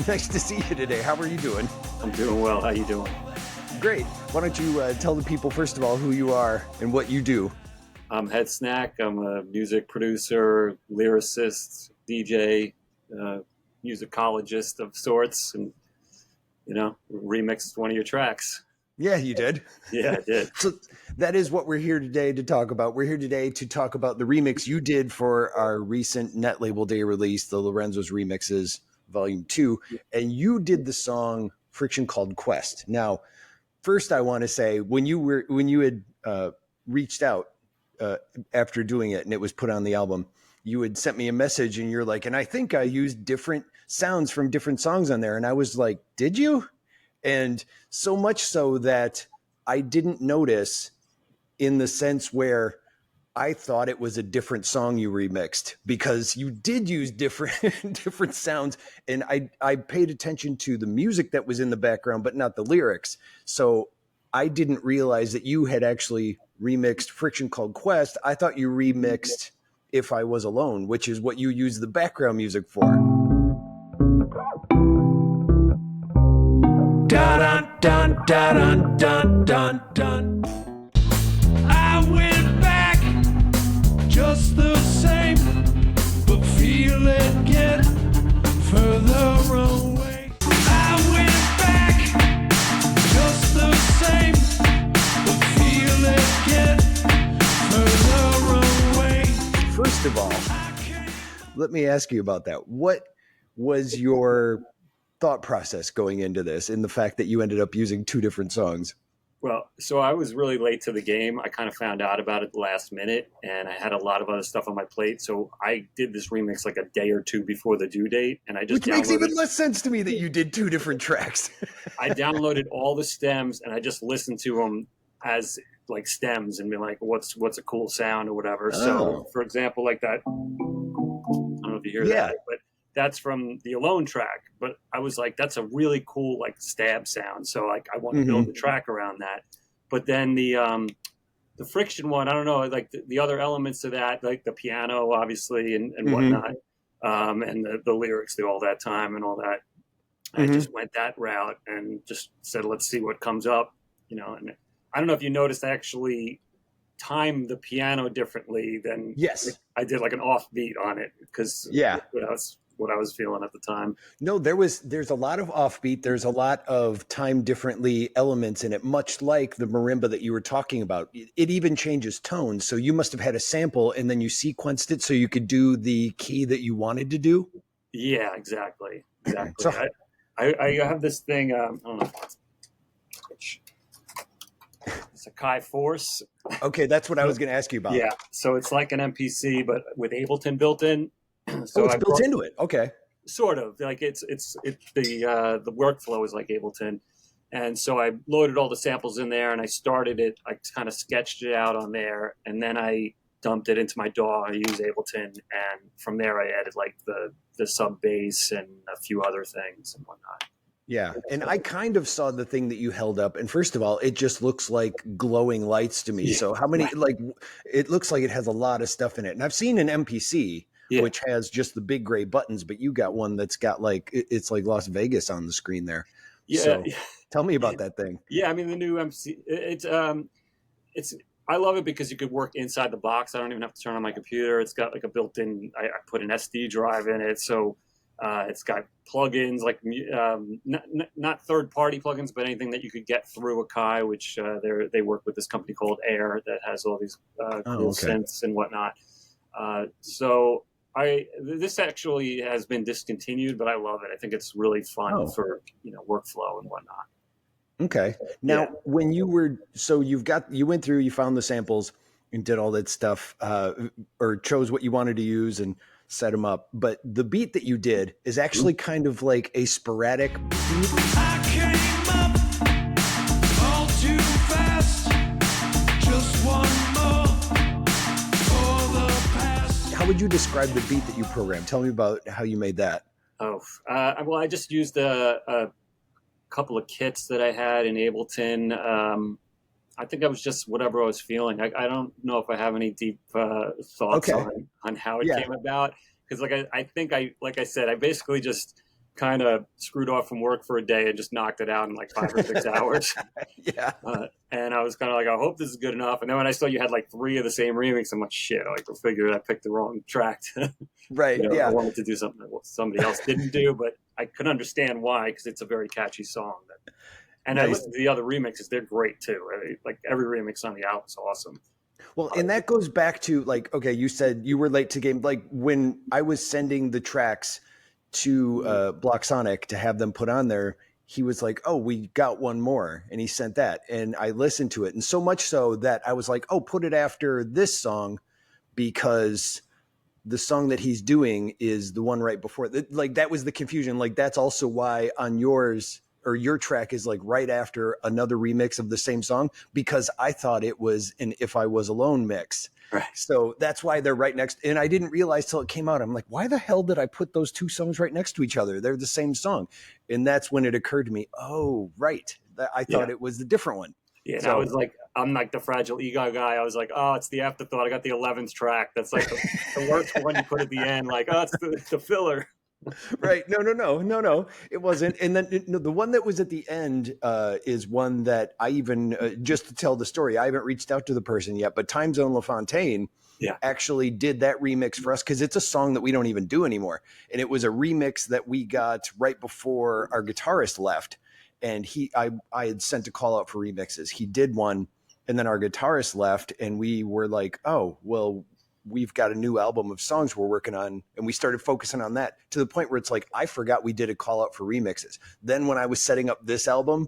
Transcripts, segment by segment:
Nice to see you today. How are you doing? I'm doing well. How you doing? Great. Why don't you tell the people, first of all, who you are and what you do? I'm Headsnack. I'm a music producer, lyricist, DJ, musicologist of sorts, and remixed one of your tracks. Yeah, you did. Yeah, I did. So that is what we're here today to talk about. We're here today to talk about the remix you did for our recent Net Label Day release, the Lorenzo's Remixes Volume 2, and you did the song Friction Called Quest. Now, first I want to say when you had reached out after doing it and it was put on the album, you had sent me a message and you're like, and I think I used different sounds from different songs on there. And I was like, did you? And so much so that I didn't notice, in the sense where I thought it was a different song you remixed, because you did use different sounds. And I paid attention to the music that was in the background, but not the lyrics. So I didn't realize that you had actually remixed Friction Called Quest. I thought you remixed If I Was Alone, which is what you use the background music for. Dun dun dun dun dun dun. I went back just the same, but feel it get further away. I went back just the same, but feel it get further away. First of all, let me ask you about that. What was your thought process going into this, in the fact that you ended up using two different songs? Well, so I was really late to the game. I kind of found out about it the last minute, and I had a lot of other stuff on my plate. So I did this remix like a day or two before the due date, and I just Which makes even less sense to me that you did two different tracks. I downloaded all the stems and I just listened to them as like stems and be like, what's a cool sound or whatever. Oh. So, for example, like that. I don't know if you hear that, but that's from the Alone track. But I was like, that's a really cool like stab sound. So like I want to build the track around that. But then the Friction one, I don't know, like the other elements to that, like the piano obviously and whatnot, and the lyrics through all that time and all that. I just went that route and just said, let's see what comes up, And I don't know if you noticed, I actually timed the piano differently than I did, like an offbeat on it, because what I was feeling at the time. No, there's a lot of offbeat. There's a lot of time differently elements in it, much like the marimba that you were talking about. It even changes tone. So you must have had a sample and then you sequenced it so you could do the key that you wanted to do. Yeah, exactly. So, I have this thing. I don't know. It's a Kai Force. Okay, that's what I was going to ask you about. Yeah, so it's like an MPC, but with Ableton built in. So it's built into it. Okay. Sort of like it's the workflow is like Ableton, and so I loaded all the samples in there and I started it. I kind of sketched it out on there, and then I dumped it into my DAW. I use Ableton, and from there I added like the sub bass and a few other things and whatnot. Yeah, and I kind of saw the thing that you held up, and first of all, it just looks like glowing lights to me. Yeah. So how many, like, it looks like it has a lot of stuff in it. And I've seen an MPC, which has just the big gray buttons, but you got one that's got like, it's like Las Vegas on the screen there. Yeah. So tell me about that thing. Yeah, I mean, the new MC, I love it because you could work inside the box. I don't even have to turn on my computer. It's got like a built-in, I put an SD drive in it. So it's got plugins, like not third-party plugins, but anything that you could get through Akai, which they work with this company called Air that has all these cool synths and whatnot. So this actually has been discontinued, but I love it. I think it's really fun for workflow and whatnot. Okay. Now, when you were you went through, you found the samples and did all that stuff, or chose what you wanted to use and set them up. But the beat that you did is actually kind of like a sporadic beat. I came up all too fast, just one more for the past. How would you describe the beat that you programmed? Tell me about how you made that. Well, I just used a couple of kits that I had in Ableton. I think I was just whatever I was feeling. I don't know if I have any deep thoughts on how it came about, because like I think like I said, I basically just kind of screwed off from work for a day and just knocked it out in like 5 or 6 hours. Yeah. And I was kind of like, I hope this is good enough. And then when I saw you had like 3 of the same remix, I'm like, shit, I figured I picked the wrong track. Right. I wanted to do something that somebody else didn't do, but I could understand why, because it's a very catchy song. And nice. I listened to the other remixes; they're great too. Like every remix on the album is awesome. Well, and that goes back to like, okay, you said you were late to game. Like when I was sending the tracks to Block Sonic to have them put on there, he was like, oh, we got one more. And he sent that. And I listened to it. And so much so that I was like, oh, put it after this song, because the song that he's doing is the one right before. Like that was the confusion. Like that's also why on yours, or your track is like right after another remix of the same song, because I thought it was an If I Was Alone mix. Right. So that's why they're right next. And I didn't realize till it came out. I'm like, why the hell did I put those two songs right next to each other? They're the same song. And that's when it occurred to me, oh, right. I thought it was the different one. Yeah, so I was like, I'm like the Fragile Ego guy. I was like, oh, it's the afterthought. I got the 11th track. That's like the worst one you put at the end. Like, oh, it's the filler. Right. No. It wasn't. And then the one that was at the end is one that I even, just to tell the story, I haven't reached out to the person yet, but Time Zone LaFontaine actually did that remix for us, because it's a song that we don't even do anymore. And it was a remix that we got right before our guitarist left. And I had sent a call out for remixes. He did one, and then our guitarist left, and we were like, oh, well, we've got a new album of songs we're working on. And we started focusing on that, to the point where it's like, I forgot we did a call out for remixes. Then when I was setting up this album,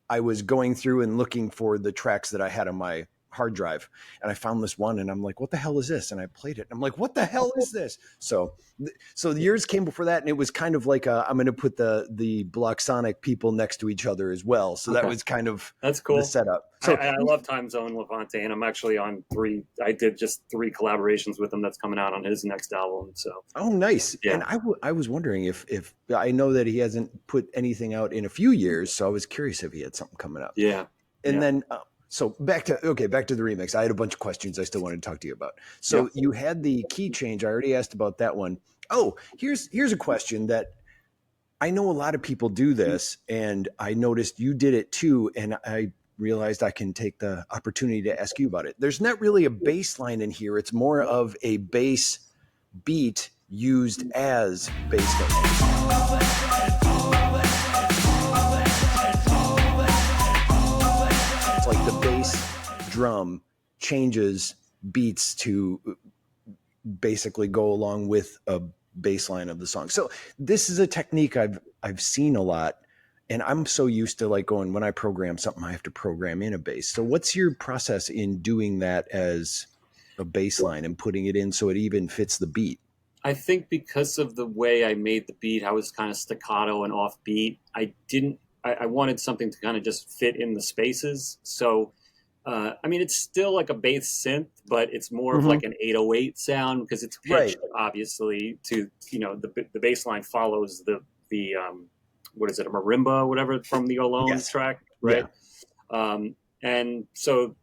I was going through and looking for the tracks that I had on my hard drive, and I found this one, and I'm like, what the hell is this? And I played it, and I'm like, what the hell is this? So the years came before that, and it was kind of like I'm going to put the Block Sonic people next to each other as well. So that was kind of that's cool. The setup. So I love Time Zone LaFontaine. I'm actually on 3. I did just 3 collaborations with him that's coming out on his next album. So nice. Yeah. And I was wondering if I know that he hasn't put anything out in a few years, so I was curious if he had something coming up. Yeah. And then so back to the remix. I had a bunch of questions I still wanted to talk to you about. So you had the key change. I already asked about that one. Oh, here's a question that I know a lot of people do this, and I noticed you did it too. And I realized I can take the opportunity to ask you about it. There's not really a bass line in here. It's more of a bass beat used as bass line. Like the bass drum changes beats to basically go along with a bass line of the song. So this is a technique I've seen a lot, and I'm so used to like going, when I program something, I have to program in a bass. So what's your process in doing that as a bass line and putting it in so it even fits the beat? I think because of the way I made the beat, I was kind of staccato and offbeat. I wanted something to kind of just fit in the spaces. So, I mean, it's still like a bass synth, but it's more of like an 808 sound, because it's pitched obviously to, the bass line follows the what is it, a marimba or whatever from the Alone track, right? Yeah. And so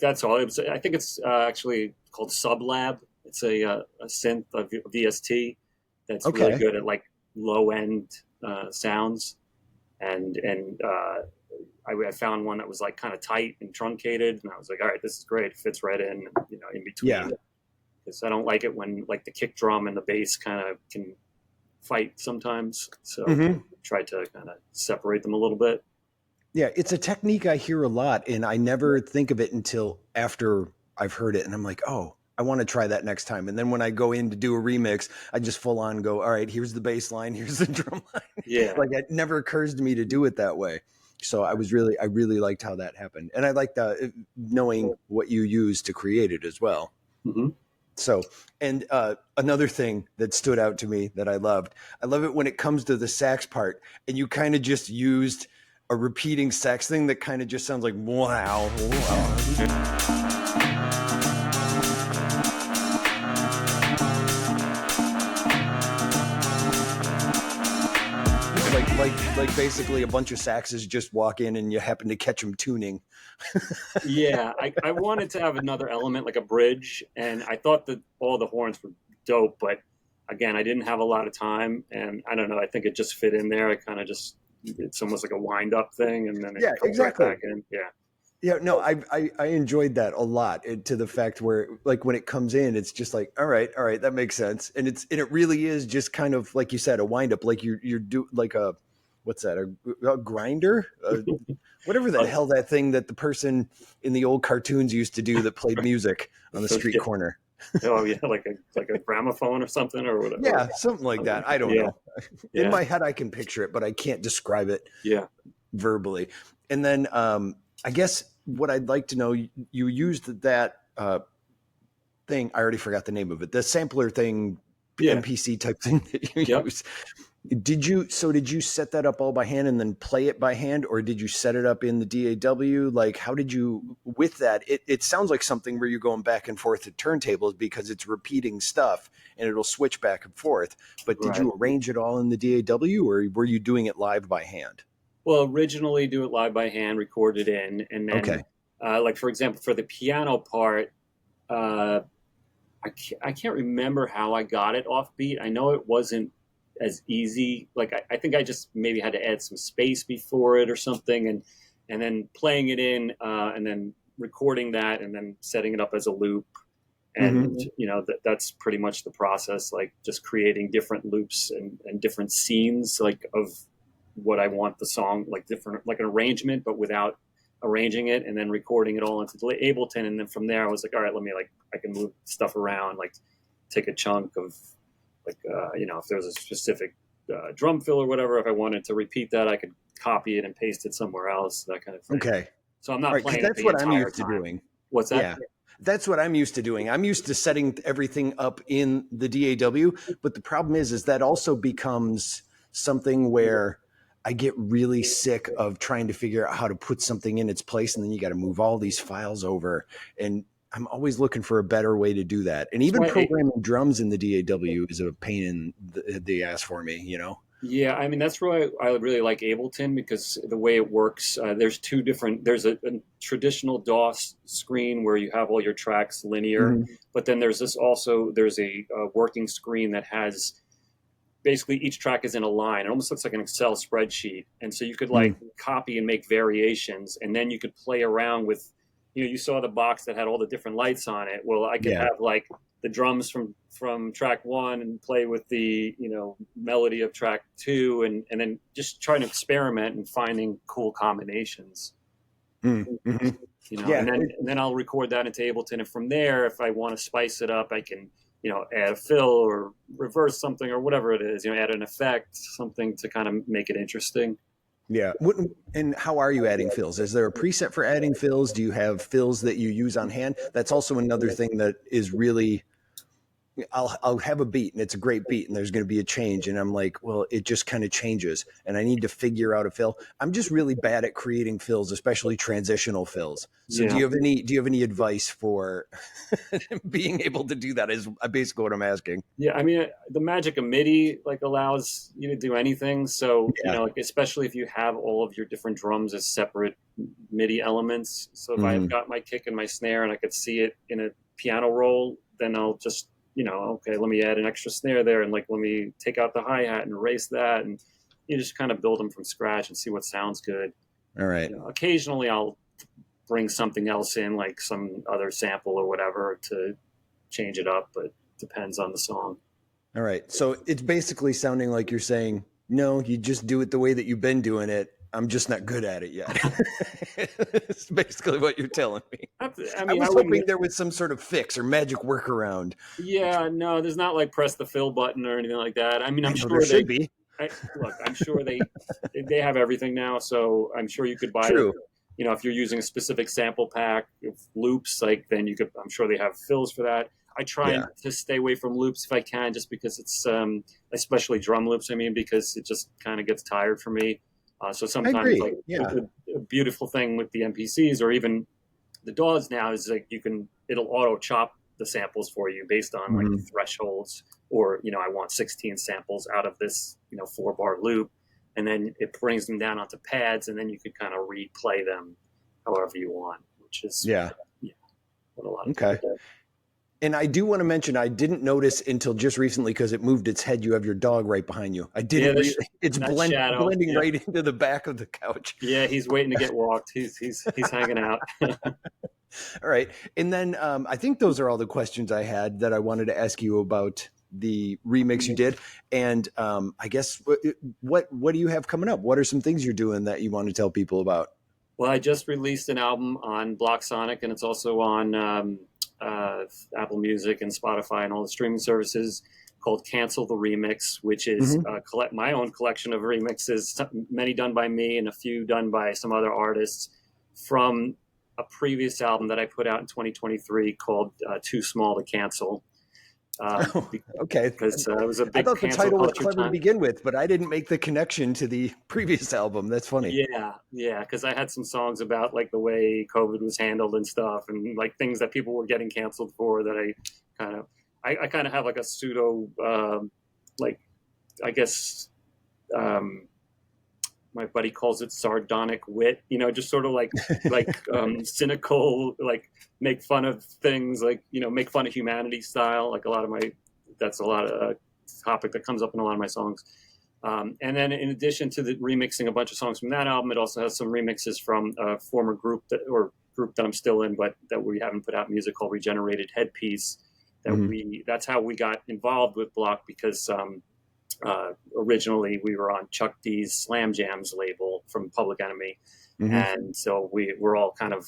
that's all. I think it's actually called Sublab. It's a synth of VST that's really good at like low end sounds. And I found one that was like kind of tight and truncated, and I was like, all right, this is great. It fits right in, in between. Yeah. Because I don't like it when like the kick drum and the bass kind of can fight sometimes. So I try to kind of separate them a little bit. Yeah, it's a technique I hear a lot, and I never think of it until after I've heard it, and I'm like, oh, I want to try that next time. And then when I go in to do a remix, I just full on go, all right, here's the bass line, here's the drum line. Yeah. Like it never occurs to me to do it that way. So I really liked how that happened. And I liked knowing what you used to create it as well. Mm-hmm. So, and another thing that stood out to me that I love it when it comes to the sax part, and you kind of just used a repeating sax thing that kind of just sounds like, wow. Like basically a bunch of saxes just walk in and you happen to catch them tuning. Yeah, I wanted to have another element like a bridge, and I thought that all the horns were dope, but again, I didn't have a lot of time, and I don't know, I think it just fit in there. I kind of just, it's almost like a wind up thing, and then it comes exactly. right back in. Yeah. Yeah, no, I enjoyed that a lot, to the fact where, like, when it comes in, it's just like, all right, that makes sense, and it really is just kind of like you said, a wind up, like you're do like a, what's that, a grinder, whatever the hell that thing that the person in the old cartoons used to do that played music on the street corner. Oh yeah, like a gramophone or something or whatever. Yeah, something like that. I don't know. In my head, I can picture it, but I can't describe it. Verbally. And then I guess what I'd like to know, you used that thing. I already forgot the name of it. The sampler thing, MPC type thing that you use. Did you set that up all by hand and then play it by hand, or did you set it up in the DAW? Like, how did you, with that, it sounds like something where you're going back and forth at turntables because it's repeating stuff and it'll switch back and forth. But did you arrange it all in the DAW, or were you doing it live by hand? Well, originally do it live by hand, record it in, and then, like, for example, for the piano part, I can't remember how I got it off beat. I know it wasn't as easy. Like, I think I just maybe had to add some space before it or something, and then playing it in, and then recording that, and then setting it up as a loop. And, you know, that's pretty much the process, like just creating different loops and different scenes, like, of what I want the song, like different, like an arrangement, but without arranging it, and then recording it all into Ableton. And then from there I was like, all right, let me, like, I can move stuff around, like take a chunk of, like, you know, if there's a specific drum fill or whatever, if I wanted to repeat that, I could copy it and paste it somewhere else, that kind of thing. Okay. So I'm not playing it that's what I'm used to doing. What's that? Yeah. That's what I'm used to doing. I'm used to setting everything up in the DAW, but the problem is that also becomes something where I get really sick of trying to figure out how to put something in its place, and then you got to move all these files over, and I'm always looking for a better way to do that. And even programming drums in the DAW is a pain in the ass for me, you know? Yeah, I mean, that's why I really like Ableton, because the way it works, there's there's a traditional DOS screen where you have all your tracks linear, but then there's a working screen that has, basically each track is in a line. It almost looks like an Excel spreadsheet. And so you could, like, copy and make variations, and then you could play around with, you know, you saw the box that had all the different lights on it. Well, I could have, like, the drums from track 1 and play with the, you know, melody of track 2, and then just trying to experiment and finding cool combinations. You know, and then I'll record that into Ableton, and from there, if I want to spice it up, I can, you know, add a fill or reverse something or whatever it is, you know, add an effect, something to kind of make it interesting. Yeah. And how are you adding fills? Is there a preset for adding fills? Do you have fills that you use on hand? That's also another thing that is really, I'll have a beat and it's a great beat and there's going to be a change. And I'm like, well, it just kind of changes and I need to figure out a fill. I'm just really bad at creating fills, especially transitional fills. So do you have any advice for being able to do that is basically what I'm asking. Yeah. I mean, the magic of MIDI, like, allows you to do anything. So, you know, like, especially if you have all of your different drums as separate MIDI elements. So if I've got my kick and my snare and I could see it in a piano roll, then I'll just, you know, okay, let me add an extra snare there, and, like, let me take out the hi-hat and erase that, and you just kind of build them from scratch and see what sounds good. All right. You know, occasionally I'll bring something else in, like some other sample or whatever, to change it up, but it depends on the song. All right. So it's basically sounding like you're saying, no, you just do it the way that you've been doing it. I'm just not good at it yet. It's basically what you're telling me. I was hoping there was some sort of fix or magic workaround. Yeah, no, there's not, like, press the fill button or anything like that. I mean, I'm sure there should be. Look, I'm sure they have everything now, so I'm sure you could buy it. You know, if you're using a specific sample pack of loops, like, then you could, I'm sure they have fills for that. I try to stay away from loops if I can, just because it's, especially drum loops, I mean, because it just kind of gets tired for me. So sometimes, like, a beautiful thing with the MPCs or even the DAWs now is, like, it'll auto chop the samples for you based on, like, thresholds, or, you know, I want 16 samples out of this, you know, 4-bar loop, and then it brings them down onto pads, and then you could kind of replay them however you want, which is what a lot of people do. And I do want to mention, I didn't notice until just recently because it moved its head. You have your dog right behind you. I didn't. It's blending right into the back of the couch. Yeah, he's waiting to get walked. He's hanging out. All right, and then I think those are all the questions I had that I wanted to ask you about the remix you did. And I guess what do you have coming up? What are some things you're doing that you want to tell people about? Well, I just released an album on Block Sonic, and it's also on Apple Music and Spotify and all the streaming services, called Cancel the Remix, which is my own collection of remixes, many done by me and a few done by some other artists from a previous album that I put out in 2023 called Too Small to Cancel. Okay. Because it was a big I thought the title was clever time to begin with, but I didn't make the connection to the previous album. That's funny. Yeah, because I had some songs about like the way COVID was handled and stuff, and like things that people were getting canceled for that I kind of have like a pseudo, like, I guess, my buddy calls it sardonic wit, just sort of like cynical, like make fun of things, like, make fun of humanity style. Like that's a lot of topic that comes up in a lot of my songs. And then in addition to the remixing a bunch of songs from that album, it also has some remixes from a former group that I'm still in, but that we haven't put out music, called Regenerated Headpiece. That's how we got involved with Block, because originally we were on Chuck D's Slam Jams label from Public Enemy. And so we're all kind of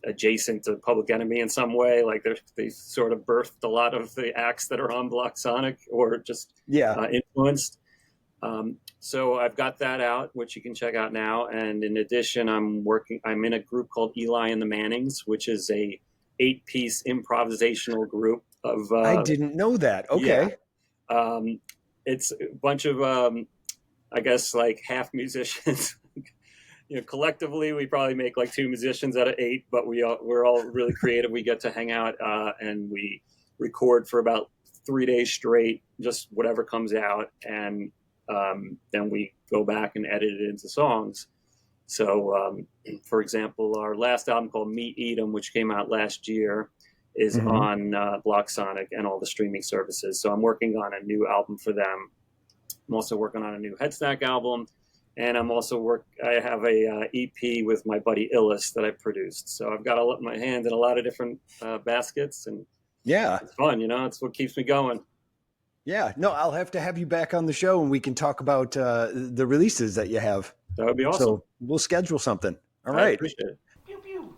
adjacent to Public Enemy in some way. Like they sort of birthed a lot of the acts that are on Block Sonic, or just influenced. So I've got that out, which you can check out now. And in addition, I'm in a group called Eli and the Mannings, which is a 8-piece improvisational group of I didn't know that. Okay. Yeah. It's a bunch of I guess like half musicians. Collectively we probably make like 2 musicians out of 8, but we're all really creative. We get to hang out and we record for about 3 days straight, just whatever comes out, and then we go back and edit it into songs. So for example, our last album called Meet Eat 'Em, which came out last year, is on Block Sonic and all the streaming services. So I'm working on a new album for them. I'm also working on a new Headsnack album, and I'm also I have a EP with my buddy Illis that I produced. So I've got my hand in a lot of different baskets, and it's fun. It's what keeps me going. Yeah, no, I'll have to have you back on the show, and we can talk about the releases that you have. That would be awesome. So we'll schedule something. All right. I appreciate it. Pew, pew.